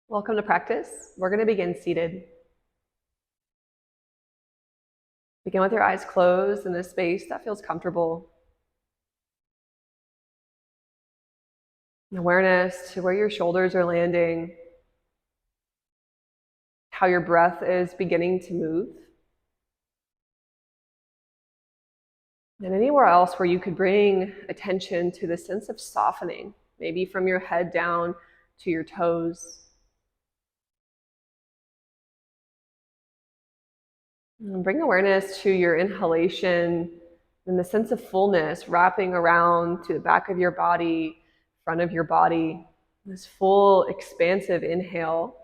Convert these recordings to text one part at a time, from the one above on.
Welcome to practice. We're going to begin seated. Begin with your eyes closed in a space that feels comfortable. Awareness to where your shoulders are landing, how your breath is beginning to move. And anywhere else where you could bring attention to the sense of softening, maybe from your head down to your toes. And bring awareness to your inhalation and the sense of fullness wrapping around to the back of your body, front of your body. This full, expansive inhale.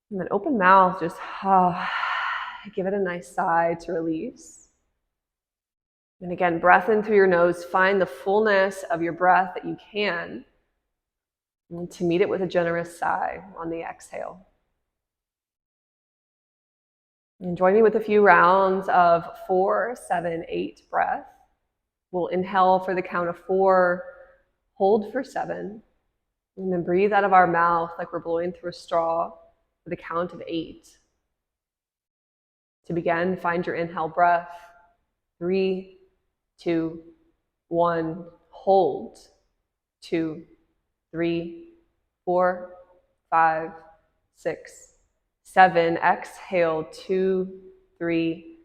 And then open mouth, just give it a nice sigh to release. And again, breath in through your nose. Find the fullness of your breath that you can. And to meet it with a generous sigh on the exhale. And join me with a few rounds of 4, 7, 8 breath. We'll inhale for the count of 4, hold for 7, and then breathe out of our mouth like we're blowing through a straw for the count of 8. To begin, find your inhale breath. 3, 2, 1, hold. 2, 3, 4, 5, 6, 7. Exhale. 2, 3,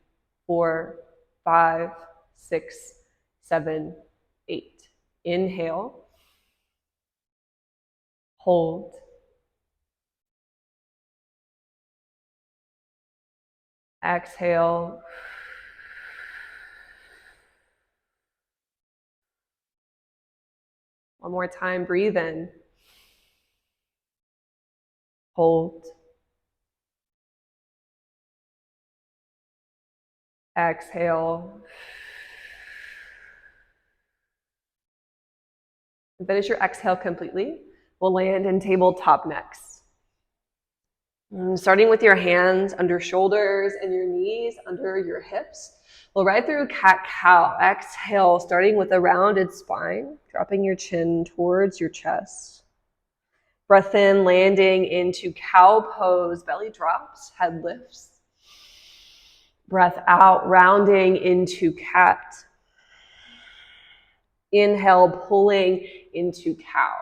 4, 5, 6, 7, 8. Inhale. Hold. Exhale. One more time, breathe in. Hold. Exhale. And finish your exhale completely. We'll land in tabletop next. Starting with your hands under shoulders and your knees under your hips. We'll ride through cat-cow. Exhale, starting with a rounded spine, dropping your chin towards your chest. Breath in, landing into cow pose, belly drops, head lifts. Breath out, rounding into cat. Inhale, pulling into cow.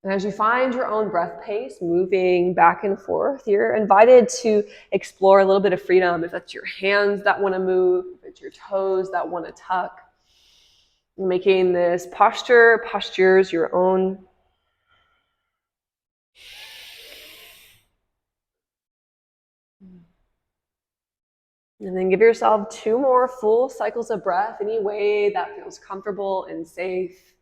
And as you find your own breath pace, moving back and forth, you're invited to explore a little bit of freedom. If that's your hands that want to move, if it's your toes that want to tuck. Making this postures your own. And then give yourself 2 more full cycles of breath, any way that feels comfortable and safe.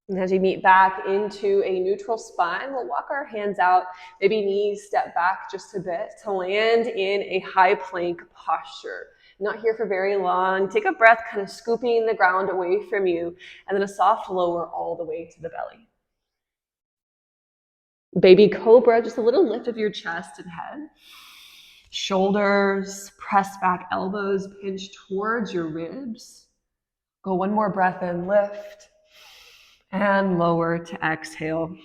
And as you meet back into a neutral spine, we'll walk our hands out, maybe knees step back just a bit to land in a high plank posture. Not here for very long. Take a breath, kind of scooping the ground away from you, and then a soft lower all the way to the belly. Baby cobra, just a little lift of your chest and head. Shoulders press back, elbows pinch towards your ribs. Go one more breath in, lift. And lower to exhale.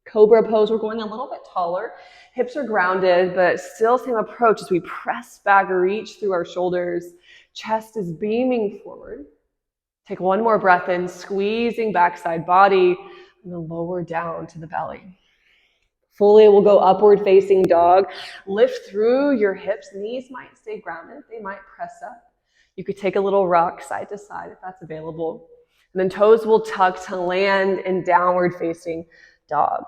Cobra pose, we're going a little bit taller. Hips are grounded, but still same approach as we press back, reach through our shoulders. Chest is beaming forward. Take one more breath in, squeezing backside body, and then lower down to the belly. Fully, we'll go upward facing dog. Lift through your hips. Knees might stay grounded. They might press up. You could take a little rock side to side if that's available. And then toes will tuck to land in downward facing dog.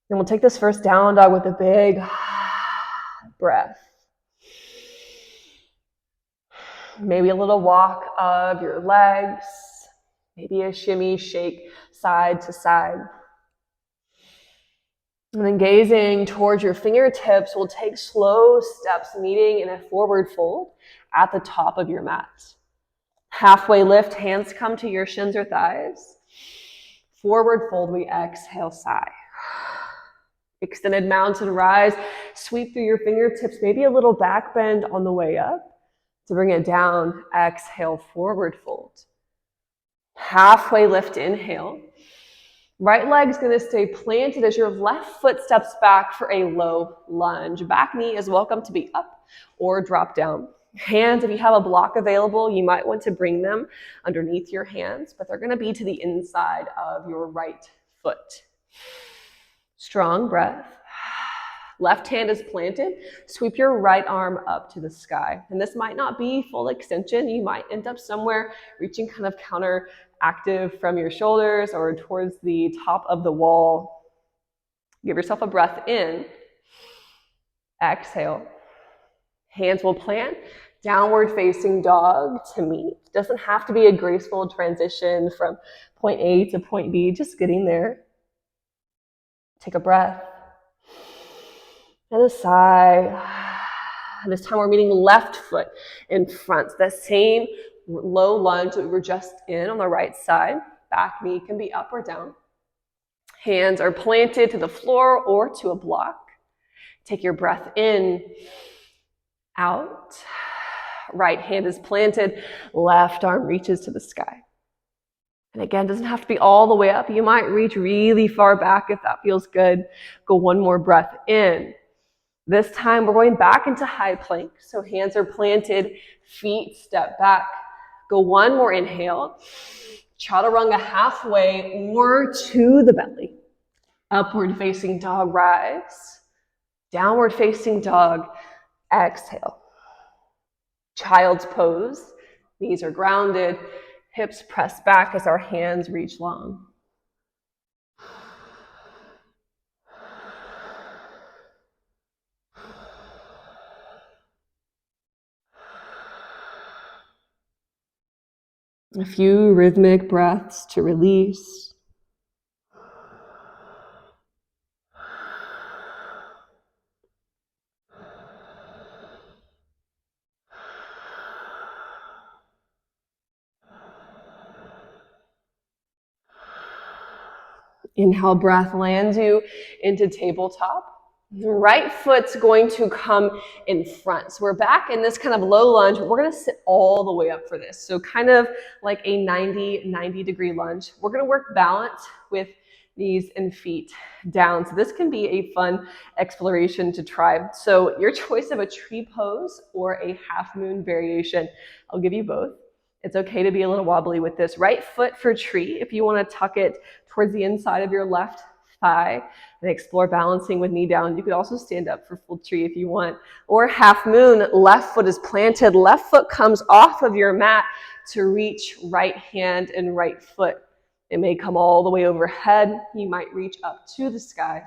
Then we'll take this first down dog with a big breath. Maybe a little walk of your legs. Maybe a shimmy, shake side to side. And then gazing towards your fingertips, we'll take slow steps, meeting in a forward fold at the top of your mat. Halfway lift, hands come to your shins or thighs. Forward fold, we exhale, sigh. Extended mountain rise. Sweep through your fingertips, maybe a little back bend on the way up. To bring it down, exhale, forward fold. Halfway lift, inhale. Right leg's gonna stay planted as your left foot steps back for a low lunge. Back knee is welcome to be up or drop down. Hands, if you have a block available, you might want to bring them underneath your hands, but they're gonna be to the inside of your right foot. Strong breath. Left hand is planted. Sweep your right arm up to the sky. And this might not be full extension. You might end up somewhere reaching kind of counteractive from your shoulders or towards the top of the wall. Give yourself a breath in. Exhale. Hands will plant. Downward facing dog to meet. Doesn't have to be a graceful transition from point A to point B, just getting there. Take a breath. And a sigh. This time we're meeting left foot in front. That same low lunge that we were just in on the right side. Back knee can be up or down. Hands are planted to the floor or to a block. Take your breath in, out. Right hand is planted. Left arm reaches to the sky. And again, it doesn't have to be all the way up. You might reach really far back if that feels good. Go one more breath in. This time we're going back into high plank. So hands are planted, feet step back. Go one more inhale. Chaturanga halfway or to the belly. Upward facing dog rise. Downward facing dog, exhale. Child's pose. Knees are grounded. Hips press back as our hands reach long. A few rhythmic breaths to release. Inhale, breath lands you into tabletop. The right foot's going to come in front. So we're back in this kind of low lunge. We're going to sit all the way up for this. So kind of like a 90 degree lunge. We're going to work balance with knees and feet down. So this can be a fun exploration to try. So your choice of a tree pose or a half moon variation, I'll give you both. It's okay to be a little wobbly with this. Right foot for tree. If you want to tuck it towards the inside of your left thigh and explore balancing with knee down. You could also stand up for full tree if you want. Or half moon, left foot is planted. Left foot comes off of your mat to reach right hand and right foot. It may come all the way overhead. You might reach up to the sky.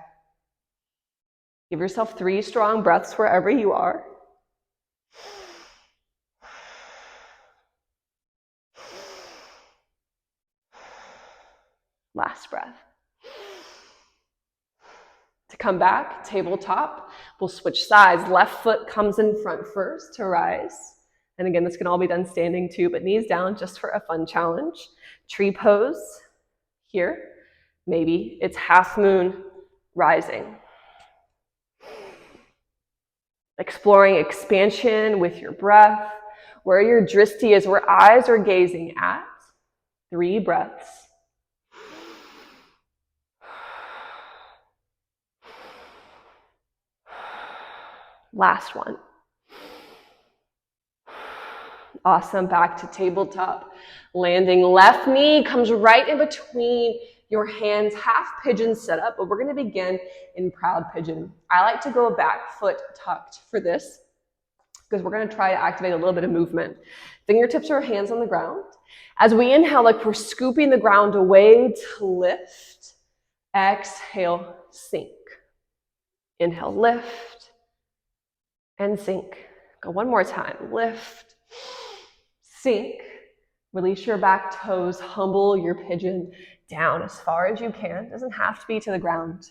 Give yourself 3 strong breaths wherever you are. Last breath. To come back, tabletop, we'll switch sides. Left foot comes in front first to rise. And again, this can all be done standing too, but knees down just for a fun challenge. Tree pose here. Maybe it's half moon rising. Exploring expansion with your breath. Where your drishti is, where eyes are gazing at. 3 breaths. Last one. Awesome. Back to tabletop. Landing. Left knee comes right in between your hands. Half pigeon setup, but we're going to begin in proud pigeon. I like to go back foot tucked for this because we're going to try to activate a little bit of movement. Fingertips or hands on the ground. As we inhale, like we're scooping the ground away to lift. Exhale, sink. Inhale, lift. And sink. Go one more time. Lift, sink. Release your back toes. Humble your pigeon down as far as you can. Doesn't have to be to the ground.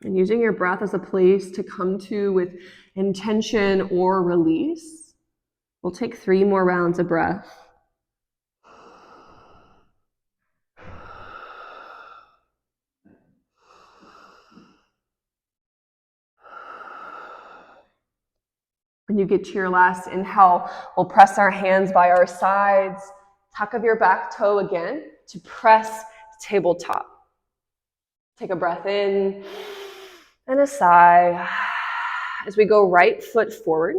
And using your breath as a place to come to with intention or release. We'll take 3 more rounds of breath. When you get to your last inhale, we'll press our hands by our sides, tuck of your back toe again to press tabletop. Take a breath in and a sigh. As we go right foot forward,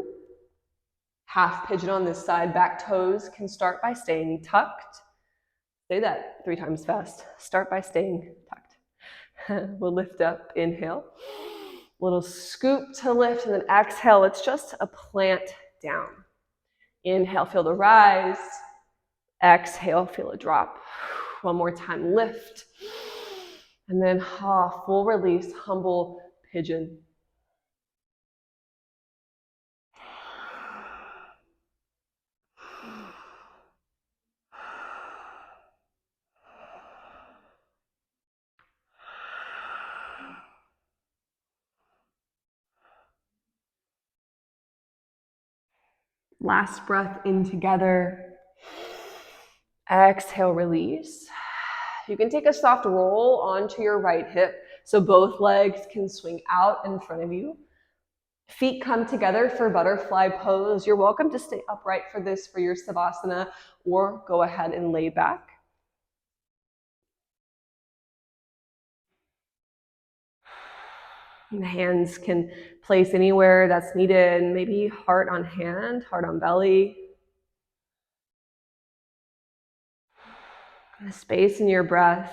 half pigeon on this side, back toes can start by staying tucked. Say that 3 times fast. Start by staying tucked. We'll lift up, inhale. Little scoop to lift, and then exhale. It's just a plant down. Inhale, feel the rise. Exhale, feel a drop. One more time, lift. And then full release, humble pigeon. Last breath in together. Exhale, release. You can take a soft roll onto your right hip so both legs can swing out in front of you. Feet come together for butterfly pose. You're welcome to stay upright for this for your Savasana, or go ahead and lay back. And the hands can place anywhere that's needed, maybe heart on hand, heart on belly. And the space in your breath.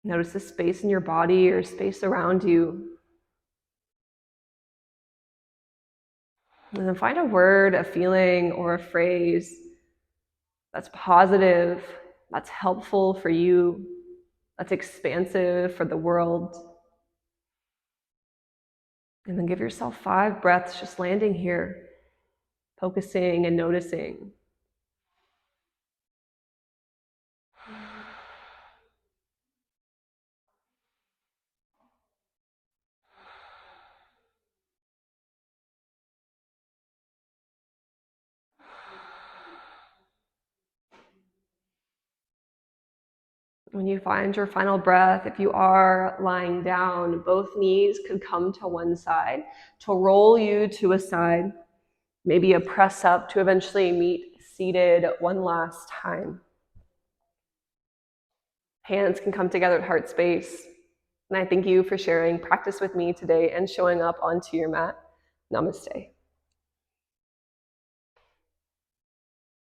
Notice the space in your body or space around you. And then find a word, a feeling, or a phrase that's positive, that's helpful for you, that's expansive for the world. And then give yourself 5 breaths just landing here, focusing and noticing. When you find your final breath, if you are lying down, both knees could come to one side to roll you to a side, maybe a press up to eventually meet seated one last time. Hands can come together at heart space. And I thank you for sharing practice with me today and showing up onto your mat. Namaste.